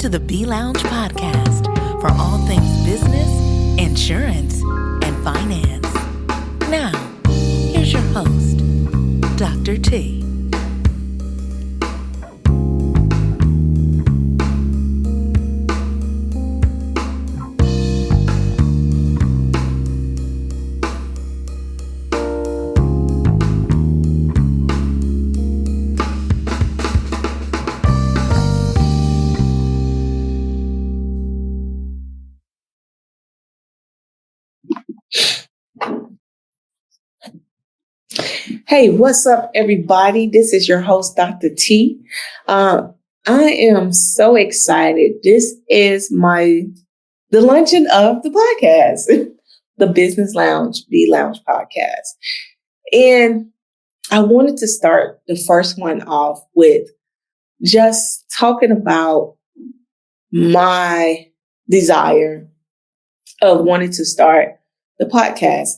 to the Be Lounge podcast for all things business, insurance, and finance. Now, here's your host, Dr. T. Hey, what's up, everybody? This is your host, Dr. T. I am so excited. This is the luncheon of the podcast, the Business Lounge, Be Lounge podcast. And I wanted to start the first one off with just talking about my desire of wanting to start the podcast.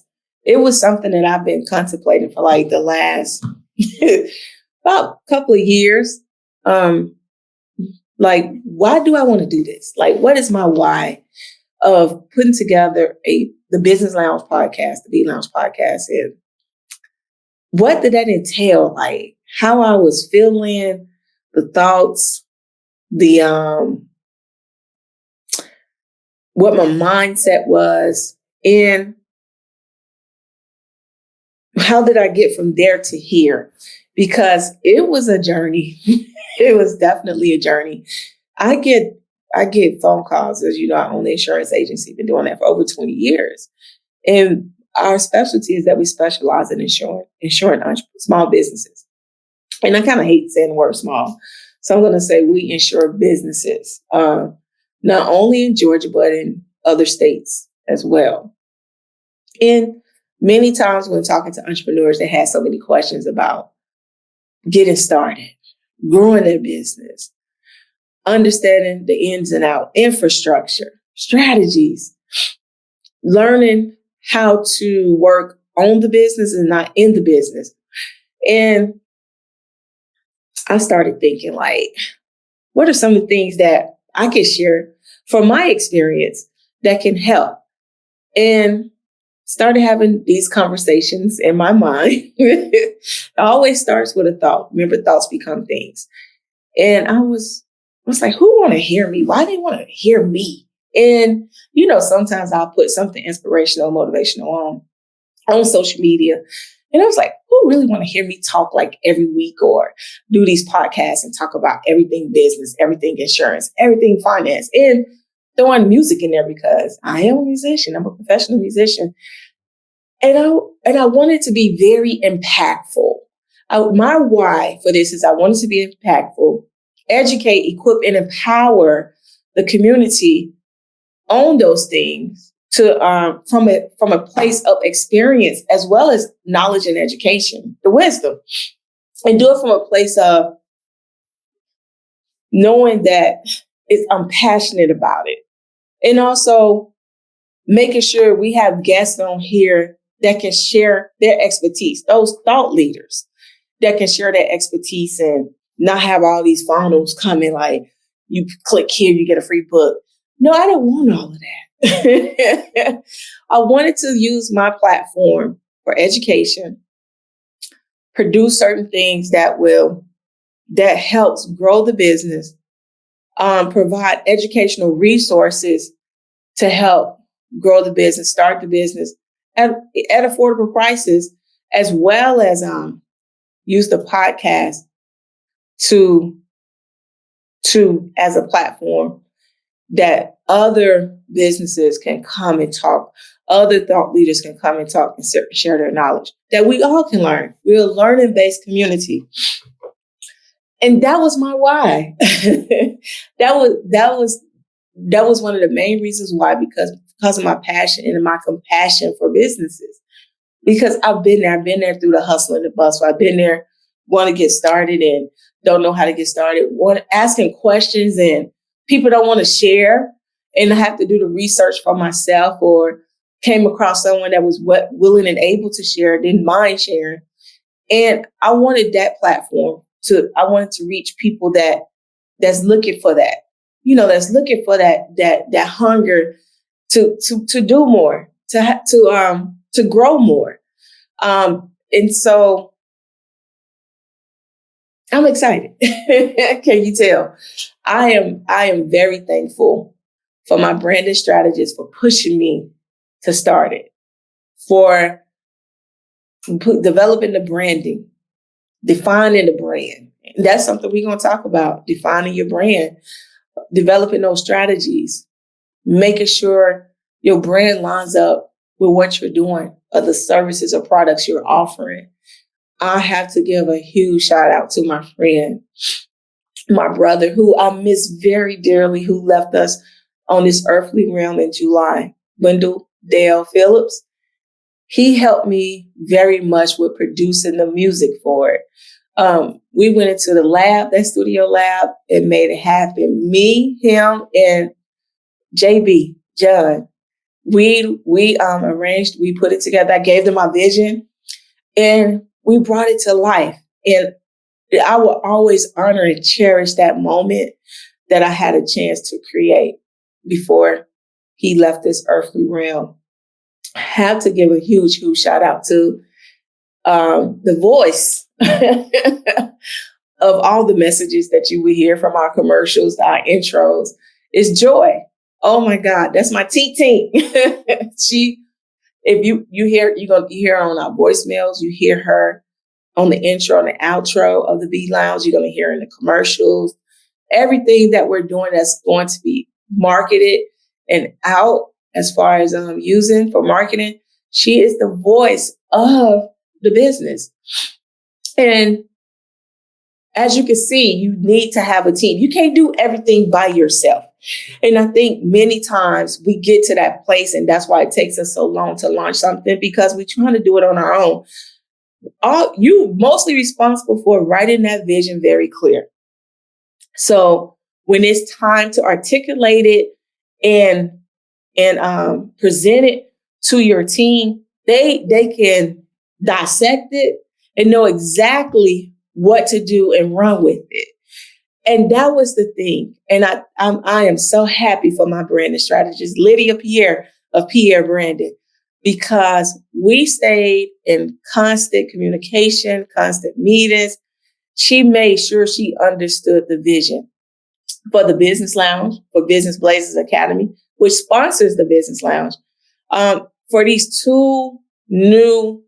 It was something that I've been contemplating for like the last about couple of years. Like, why do I want to do this? Like, what is my why of putting together the Business Lounge podcast, the Be Lounge podcast? And what did that entail? Like, how I was feeling, the thoughts, what my mindset was, and how did I get from there to here? Because it was a journey. It was definitely a journey. I get phone calls, as you know, I own the insurance agency, been doing that for over 20 years. And our specialty is that we specialize in insuring small businesses. And I kind of hate saying the word small. So I'm going to say we insure businesses, not only in Georgia, but in other states as well. And many times when talking to entrepreneurs, they had so many questions about getting started, growing their business, understanding the ins and outs, infrastructure, strategies, learning how to work on the business and not in the business. And I started thinking, like, what are some of the things that I can share from my experience that can help? And started having these conversations in my mind. It always starts with a thought. Remember, thoughts become things. And I was like, who want to hear me? Why do they want to hear me? And, you know, sometimes I'll put something inspirational, motivational on social media. And I was like, who really want to hear me talk like every week or do these podcasts and talk about everything business, everything insurance, everything finance, and throwing music in there because I am a musician. I'm a professional musician. And I wanted to be very impactful. My why for this is I wanted to be impactful, educate, equip, and empower the community on those things to from a place of experience as well as knowledge and education, the wisdom, and do it from a place of knowing that I'm passionate about it. And also making sure we have guests on here that can share their expertise, those thought leaders that can share their expertise and not have all these funnels coming like you click here, you get a free book. No, I don't want all of that. I wanted to use my platform for education, produce certain things that helps grow the business, provide educational resources to help grow the business, start the business at affordable prices, as well as use the podcast to as a platform that other businesses can come and talk, other thought leaders can come and talk and share their knowledge, that we all can learn. We're a learning-based community. And that was my why. That was one of the main reasons why, because of my passion and my compassion for businesses. Because I've been there through the hustle and the bustle. I've been there, want to get started and don't know how to get started, asking questions and people don't want to share, and I have to do the research for myself, or came across someone that was willing and able to share, didn't mind sharing. And I wanted that platform I wanted to reach people that's looking for that, that's looking for that hunger to do more, to grow more. And so I'm excited. Can you tell? I am very thankful for my branding strategist for pushing me to start it, for developing the branding, defining the brand. That's something we're going to talk about, defining your brand, developing those strategies, making sure your brand lines up with what you're doing or the services or products you're offering. I have to give a huge shout out to my friend, my brother, who I miss very dearly, who left us on this earthly realm in July, Wendell Dale Phillips. He helped me very much with producing the music for it. We went into the lab, that studio lab, and made it happen. Me, him, and JB, John. We arranged, we put it together. I gave them my vision, and we brought it to life. And I will always honor and cherish that moment that I had a chance to create before he left this earthly realm. I have to give a huge, huge shout out to the voice of all the messages that you will hear from our commercials, our intros, is Joy. Oh my God, that's my T. She, if you hear, you hear her on our voicemails, you hear her on the intro and the outro of the B Lounge, you're going to hear her in the commercials, everything that we're doing that's going to be marketed and out as far as using for marketing. She is the voice of the business. And as you can see, you need to have a team. You can't do everything by yourself. And I think many times we get to that place, and that's why it takes us so long to launch something, because we're trying to do it on our own. You mostly responsible for writing that vision very clear. So when it's time to articulate it and present it to your team, they can dissect it and know exactly what to do and run with it. And that was the thing. And I am so happy for my branding strategist, Lydia Pierre of Pierre Branding, because we stayed in constant communication, constant meetings. She made sure she understood the vision for the Business Lounge, for Business Blazers Academy, which sponsors the Business Lounge, for these two new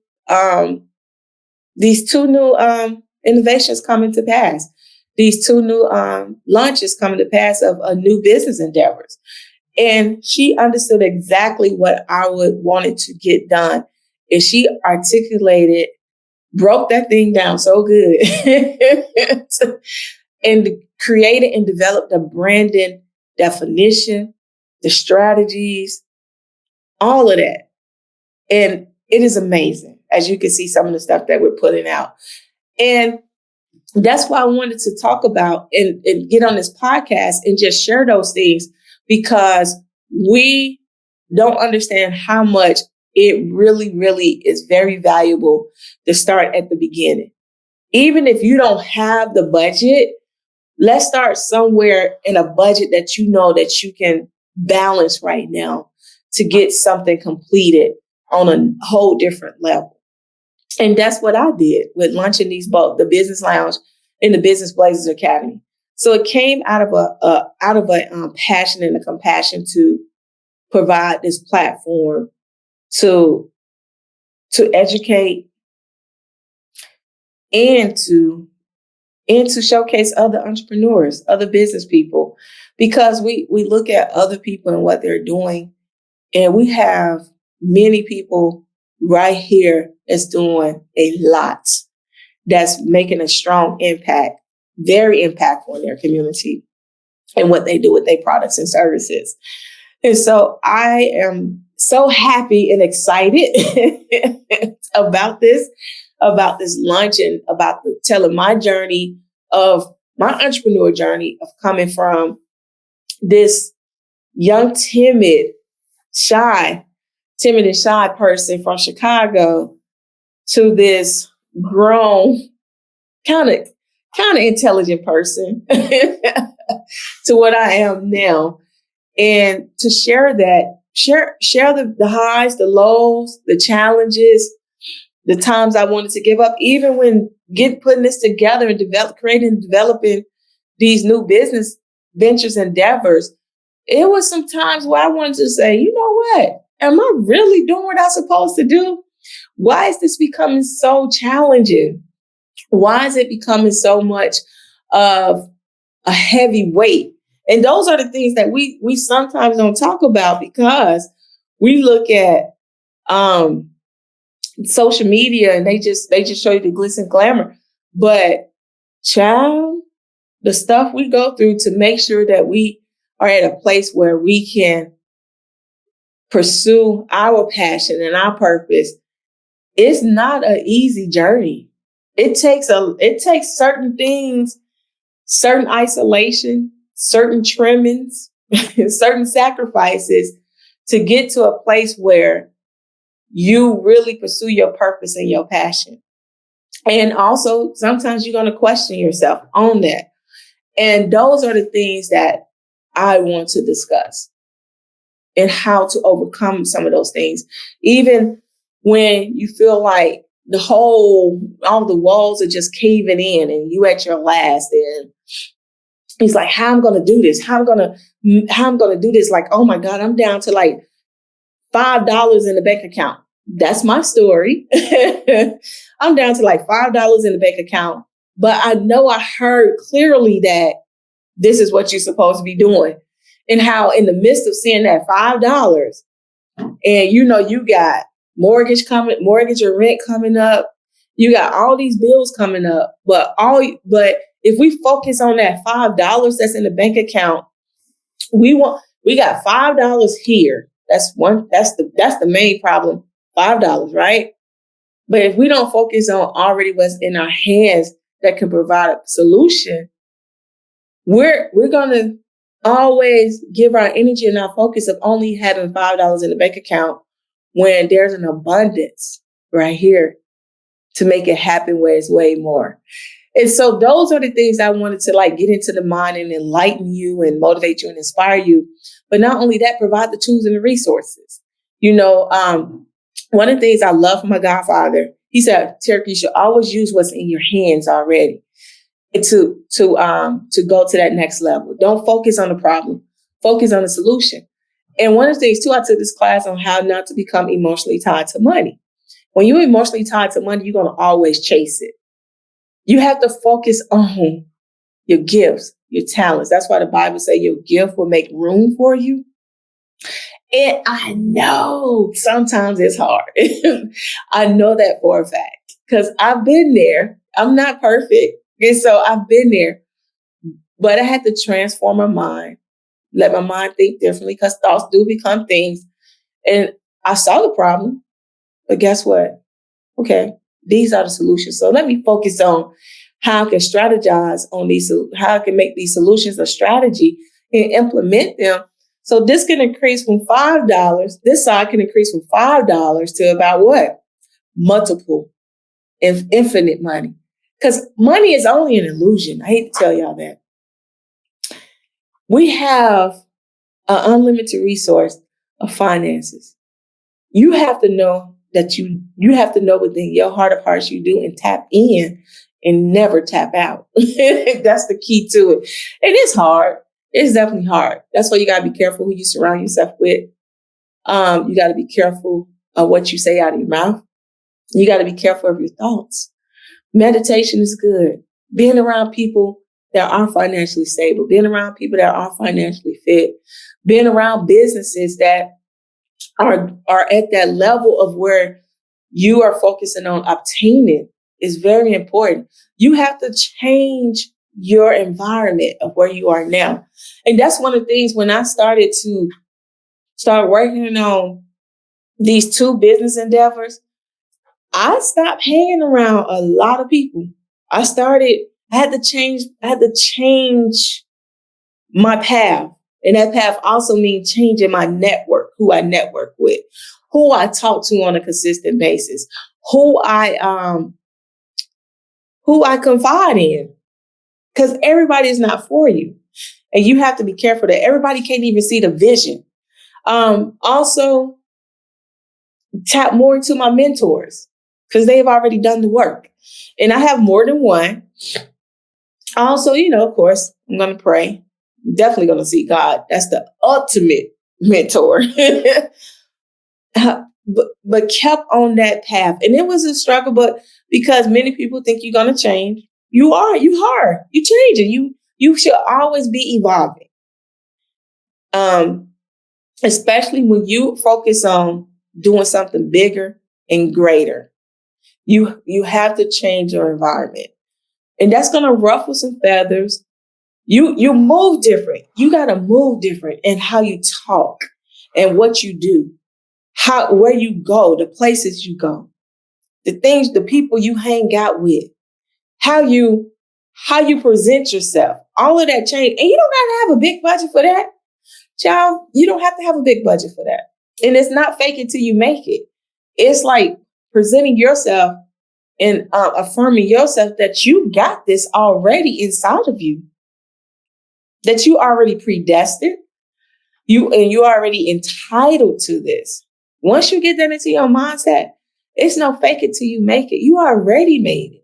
innovations coming to pass, these two new launches coming to pass of new business endeavors. And she understood exactly what I wanted to get done. And she articulated, broke that thing down so good, and created and developed a branding definition, the strategies, all of that. And it is amazing, as you can see some of the stuff that we're putting out. And that's why I wanted to talk about and get on this podcast and just share those things, because we don't understand how much it really, really is very valuable to start at the beginning. Even if you don't have the budget, let's start somewhere in a budget that you know that you can balance right now to get something completed on a whole different level. And that's what I did with launching the Business Lounge and the Business Blazers Academy. So it came out of a passion and a compassion to provide this platform to educate and to showcase other entrepreneurs, other business people, because we look at other people and what they're doing, and we have many people right here that's doing a lot, that's making a strong impact, very impactful in their community and what they do with their products and services. And so I am so happy and excited about this launch, and about telling my journey of my entrepreneur journey of coming from this young, timid and shy person from Chicago to this grown, kind kind of intelligent person to what I am now. And to share that, share the highs, the lows, the challenges, the times I wanted to give up, even when putting this together and developing these new business ventures, endeavors. It was some times where I wanted to say, you know what? Am I really doing what I'm supposed to do? Why is this becoming so challenging? Why is it becoming so much of a heavy weight? And those are the things that we sometimes don't talk about, because we look at social media and they just show you the glitz and glamour. But child, the stuff we go through to make sure that we are at a place where we can pursue our passion and our purpose, it's not an easy journey. It takes certain things, certain isolation, certain trimmings, certain sacrifices to get to a place where you really pursue your purpose and your passion. And also, sometimes you're going to question yourself on that. And those are the things that I want to discuss, and how to overcome some of those things. Even when you feel like all the walls are just caving in and you at your last, and it's like, how I'm going to do this? How I'm going to do this? Like, oh my God, I'm down to like $5 in the bank account. That's my story. I'm down to like $5 in the bank account, but I know I heard clearly that this is what you're supposed to be doing. And how in the midst of seeing that $5, and you got mortgage or rent coming up, you got all these bills coming up, but if we focus on that $5 that's in the bank account, we got $5 here. That's the main problem, $5, right? But if we don't focus on already what's in our hands that can provide a solution, we're gonna always give our energy and our focus of only having $5 in the bank account when there's an abundance right here to make it happen where it's way more. And so those are the things I wanted to get into the mind and enlighten you and motivate you and inspire you. But not only that, provide the tools and the resources. One of the things I love from my godfather, he said, Terry, you should always use what's in your hands already to go to that next level. Don't focus on the problem. Focus on the solution. And one of the things too, I took this class on how not to become emotionally tied to money. When you're emotionally tied to money, you're going to always chase it. You have to focus on your gifts, your talents. That's why the Bible says your gift will make room for you. And I know sometimes it's hard. I know that for a fact because I've been there. I'm not perfect. And so I've been there. But I had to transform my mind, let my mind think differently, because thoughts do become things. And I saw the problem. But guess what? Okay, these are the solutions. So let me focus on how I can strategize on these, how I can make these solutions a strategy and implement them. So this can increase from $5. This side can increase from $5 to about what? Multiple, infinite money. Because money is only an illusion. I hate to tell y'all that. We have an unlimited resource of finances. You have to know that you have to know within your heart of hearts you do, and tap in and never tap out. That's the key to it. And it's hard. It's definitely hard. That's why you got to be careful who you surround yourself with. You got to be careful of what you say out of your mouth. You got to be careful of your thoughts. Meditation is good. Being around people that are financially stable, being around people that are financially fit, being around businesses that are at that level of where you are focusing on obtaining is very important. You have to change your environment of where you are now. And that's one of the things when I started to start working on these two business endeavors, I stopped hanging around a lot of people. I had to change my path. And that path also means changing my network, who I network with, who I talk to on a consistent basis, who I confide in. because everybody is not for you. And you have to be careful that everybody can't even see the vision. Also, tap more into my mentors because they've already done the work. And I have more than one. Also, of course, I'm going to pray. Definitely going to see God. That's the ultimate mentor. but kept on that path. And it was a struggle, but because many people think you're going to change, you are. You're changing. You should always be evolving. Especially when you focus on doing something bigger and greater. You have to change your environment. And that's going to ruffle some feathers. You move different. You got to move different in how you talk and what you do, where you go, the places you go, the people you hang out with, how you present yourself. All of that change. And you don't got to have a big budget for that. Child, you don't have to have a big budget for that. And it's not fake it till you make it. It's like presenting yourself and affirming yourself that you got this already inside of you, that you already predestined, you already entitled to this. Once you get that into your mindset, it's no fake it till you make it. You already made it.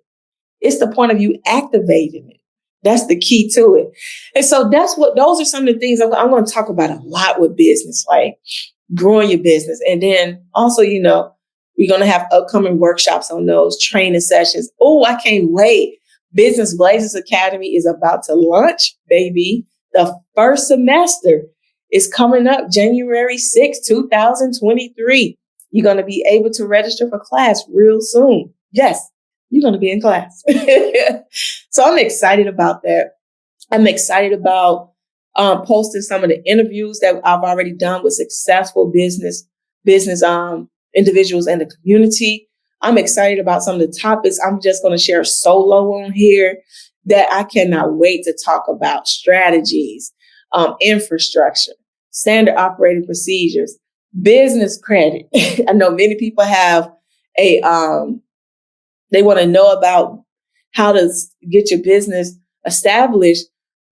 It's the point of you activating it. That's the key to it. And so those are some of the things I'm going to talk about a lot with business, like growing your business. And then also, we're going to have upcoming workshops on those training sessions. Oh, I can't wait. Business Blazers Academy is about to launch, baby. The first semester is coming up January 6, 2023. You're going to be able to register for class real soon. Yes, you're going to be in class. So I'm excited about that. I'm excited about posting some of the interviews that I've already done with successful business individuals in the community. I'm excited about some of the topics I'm just going to share solo on here that I cannot wait to talk about: strategies, infrastructure, standard operating procedures, business credit. I know many people have they want to know about how to get your business established,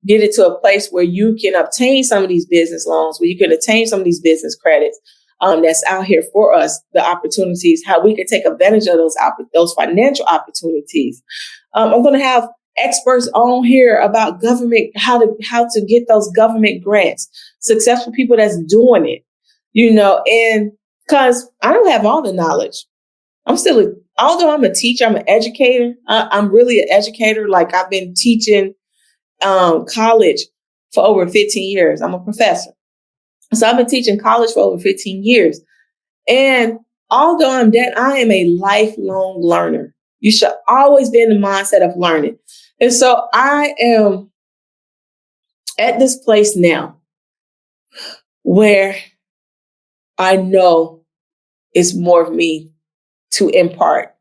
get it to a place where you can obtain some of these business loans, where you can obtain some of these business credits that's out here for us, the opportunities, how we can take advantage of those financial opportunities. I'm going to have experts on here about government, how to get those government grants, successful people that's doing it, and because I don't have all the knowledge. Although I'm a teacher, I'm an educator. I'm really an educator. Like, I've been teaching college for over 15 years. I'm a professor. So I've been teaching college for over 15 years. And although I am a lifelong learner. You should always be in the mindset of learning. And so I am at this place now where I know it's more of me to impart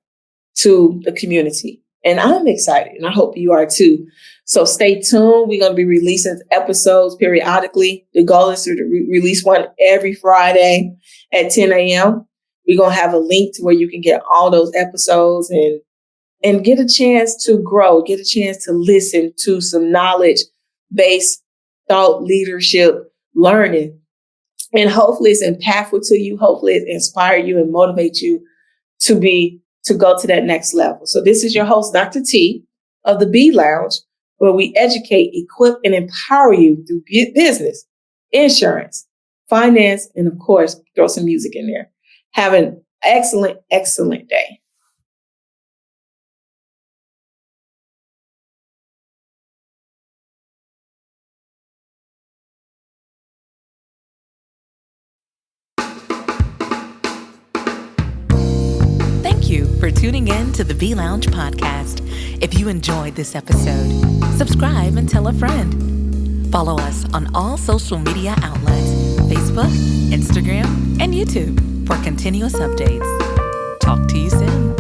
to the community. And I'm excited, and I hope you are too. So stay tuned. We're going to be releasing episodes periodically. The goal is to release one every Friday at 10 a.m. We're going to have a link to where you can get all those episodes and get a chance to grow, get a chance to listen to some knowledge-based thought leadership learning. And hopefully it's impactful to you. Hopefully it inspires you and motivates you to go to that next level. So this is your host, Dr. T of the B Lounge, where we educate, equip, and empower you through business, insurance, finance, and of course, throw some music in there. Have an excellent, excellent day. Thank you for tuning in to the B Lounge podcast. If you enjoyed this episode, subscribe and tell a friend. Follow us on all social media outlets, Facebook, Instagram, and YouTube for continuous updates. Talk to you soon.